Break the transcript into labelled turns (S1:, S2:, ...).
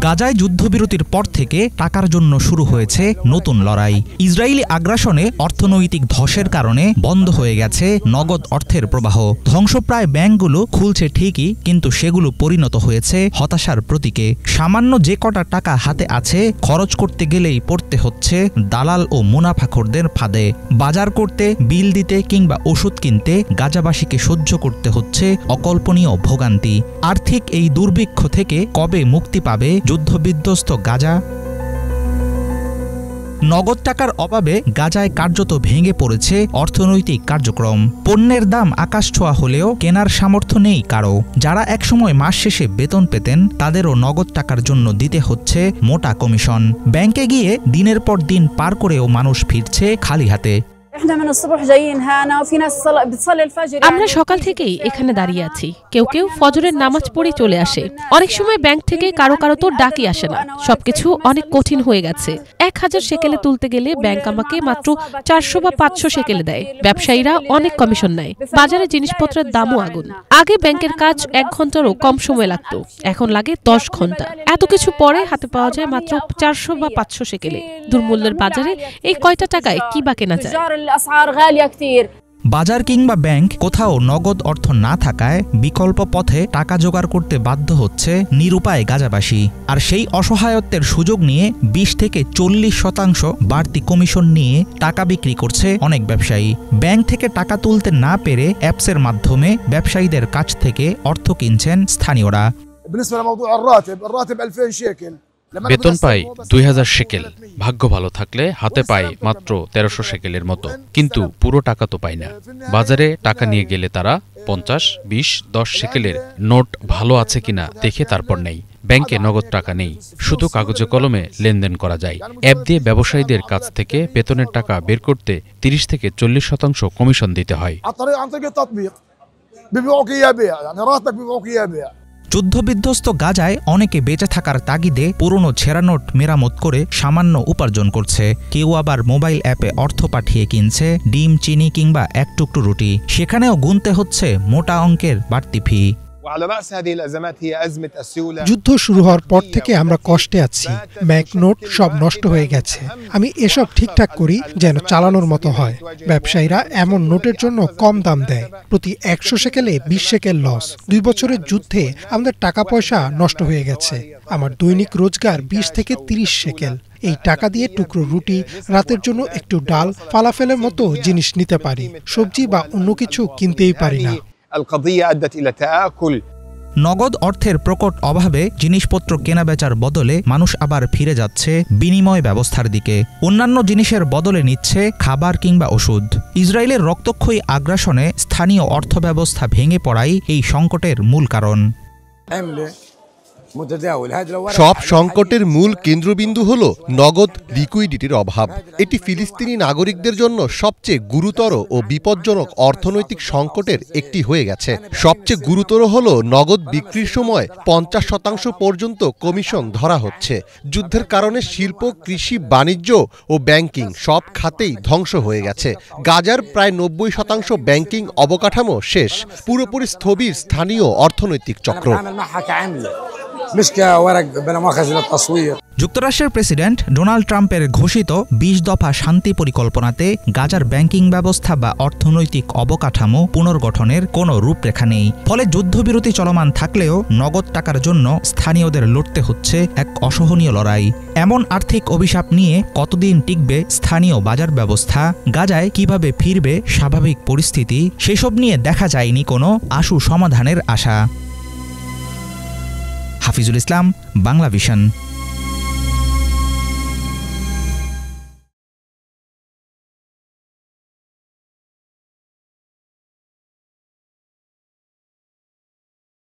S1: গাজায় যুদ্ধবিরতির পর থেকে টাকার জন্য শুরু হয়েছে নতুন লড়াই। ইসরায়েলি আগ্রাসনে অর্থনৈতিক ধসের কারণে বন্ধ হয়ে গেছে নগদ অর্থের প্রবাহ। ধ্বংসপ্রায় ব্যাংকগুলো খুলছে ঠিকই, কিন্তু সেগুলো পরিণত হয়েছে হতাশার প্রতীকে। সামান্য যে কটা টাকা হাতে আছে খরচ করতে গেলেই পড়তে হচ্ছে দালাল ও মুনাফাখোরদের ফাঁদে। বাজার করতে, বিল দিতে কিংবা ওষুধ কিনতে গাজাবাসীকে সহ্য করতে হচ্ছে অকল্পনীয় ভোগান্তি। আর্থিক এই দুর্ভিক্ষ থেকে কবে মুক্তি পাবে যুদ্ধবিধ্বস্ত গাজা? নগদ টাকার অভাবে গাজায় কার্যত ভেঙে পড়েছে অর্থনৈতিক কার্যক্রম। পণ্যের দাম আকাশছোঁয়া হলেও কেনার সামর্থ্য নেই কারো। যারা একসময় মাস শেষে বেতন পেতেন তাদেরও নগদ টাকার জন্য দিতে হচ্ছে মোটা কমিশন। ব্যাংকে গিয়ে দিনের পর দিন পার করেও মানুষ ফিরছে খালি হাতে।
S2: আমরা সকাল থেকেই এখানে দাঁড়িয়ে আছি। কেউ কেউ ফজরের নামাজ পড়ে চলে আসে। অনেক সময় ব্যাংক থেকে কারো কারো তো ডাকি আসে না। সবকিছু অনেক কঠিন হয়ে গেছে। 1000 শেকেলে তুলতে গেলে ব্যাংক আমাকে মাত্র 400 বা 500 শেকেলে দেয়। ব্যবসায়ীরা অনেক কমিশন নেয়। বাজারে জিনিসপত্রের দামও আগুন। আগে ব্যাংকের কাজ 1 ঘন্টারও কম সময় লাগতো, এখন লাগে 10 ঘন্টা। এত কিছু পরে হাতে পাওয়া যায় মাত্র 400 বা 500 শেকেলে। দুর্মূল্যের বাজারে এই কয়টা টাকায় কি বা কেনা যায়?
S1: বাজার কিংবা ব্যাংক কোথাও নগদ অর্থ না থাকায় বিকল্প পথে টাকা জোগাড় করতে বাধ্য হচ্ছে নিরুপায় গাজাবাসী। আর সেই অসহায়ত্বের সুযোগ নিয়ে 20 থেকে 40% বাড়তি কমিশন নিয়ে টাকা বিক্রি করছে অনেক ব্যবসায়ী। ব্যাংক থেকে টাকা তুলতে না পেরে অ্যাপসের মাধ্যমে ব্যবসায়ীদের কাছ থেকে অর্থ কিনছেন স্থানীয়রা।
S3: বেতন পাই 2000 শেকেল, ভাগ্য ভালো থাকলে হাতে পাই মাত্র 1300 শেকেলের মতো, কিন্তু পুরো টাকা তো পাই না। বাজারে টাকা নিয়ে গেলে তারা 50, 20, 10 শেকেলের নোট ভালো আছে কিনা দেখে তারপর নেই। ব্যাংকে নগদ টাকা নেই, শুধু কাগজে কলমে লেনদেন করা যায়। অ্যাপ দিয়ে ব্যবসায়ীদের কাছ থেকে বেতনের টাকা বের করতে 30 থেকে 40% কমিশন দিতে হয়।
S1: যুদ্ধবিধ্বস্ত গাজায় অনেকে বেঁচে থাকার তাগিদে পুরনো ছেঁড়া নোট মেরামত করে সামান্য উপার্জন করছে। কেউ আবার মোবাইল অ্যাপে অর্থ পাঠিয়ে কিনছে ডিম, চিনি কিংবা 1 টুকরো রুটি। সেখানেও গুনতে হচ্ছে মোটা অঙ্কের বাড়তি ফি।
S4: যুদ্ধ শুরু হওয়ার পর থেকে আমরা কষ্টে আছি। ব্যাংক নোট সব নষ্ট হয়ে গেছে। আমি এসব ঠিকঠাক করি যেন চালানোর মতো হয়। ব্যবসায়ীরা এমন নোটের জন্য কম দাম দেয়। প্রতি 100 শেকেলে 20 শেকেল লস। 2 বছরের যুদ্ধে আমাদের টাকা পয়সা নষ্ট হয়ে গেছে। আমার দৈনিক রোজগার 20 থেকে 30 শেকেল। এই টাকা দিয়ে টুকরো রুটি, রাতের জন্য একটু ডাল, ফালাফেলের মতো জিনিস নিতে পারি। সবজি বা অন্য কিছু কিনতেই পারি না।
S1: নগদ অর্থের প্রকট অভাবে জিনিসপত্র কেনাবেচার বদলে মানুষ আবার ফিরে যাচ্ছে বিনিময় ব্যবস্থার দিকে। অন্যান্য জিনিসের বদলে নিচ্ছে খাবার কিংবা ওষুধ। ইসরায়েলের রক্তক্ষয়ী আগ্রাসনে স্থানীয় অর্থব্যবস্থা ভেঙে পড়াই এই সংকটের মূল কারণ।
S5: সব সংকটের মূল কেন্দ্রবিন্দু হল নগদ লিকুইডিটির অভাব। এটি ফিলিস্তিনি নাগরিকদের জন্য সবচেয়ে গুরুতর ও বিপজ্জনক অর্থনৈতিক সংকটের একটি হয়ে গেছে। সবচেয়ে গুরুতর হল নগদ বিক্রির সময় 50% পর্যন্ত কমিশন ধরা হচ্ছে। যুদ্ধের কারণে শিল্প, কৃষি, বাণিজ্য ও ব্যাংকিং সব খাতেই ধ্বংস হয়ে গেছে। গাজার প্রায় 90% ব্যাংকিং অবকাঠামো শেষ। পুরোপুরি স্থবির স্থানীয় অর্থনৈতিক চক্র।
S1: যুক্তরাষ্ট্রের প্রেসিডেন্ট ডোনাল্ড ট্রাম্পের ঘোষিত 20 দফা শান্তি পরিকল্পনাতে গাজার ব্যাংকিং ব্যবস্থা বা অর্থনৈতিক অবকাঠামো পুনর্গঠনের কোনো রূপরেখা নেই। ফলে যুদ্ধবিরতি চলমান থাকলেও নগদ টাকার জন্য স্থানীয়দের লড়তে হচ্ছে এক অসহনীয় লড়াই। এমন আর্থিক অভিশাপ নিয়ে কতদিন টিকবে স্থানীয় বাজার ব্যবস্থা? গাজায় কিভাবে ফিরবে স্বাভাবিক পরিস্থিতি? সেসব নিয়ে দেখা যায়নি কোনো আশু সমাধানের আশা। হাফিজুল ইসলাম, বাংলা ভিশন।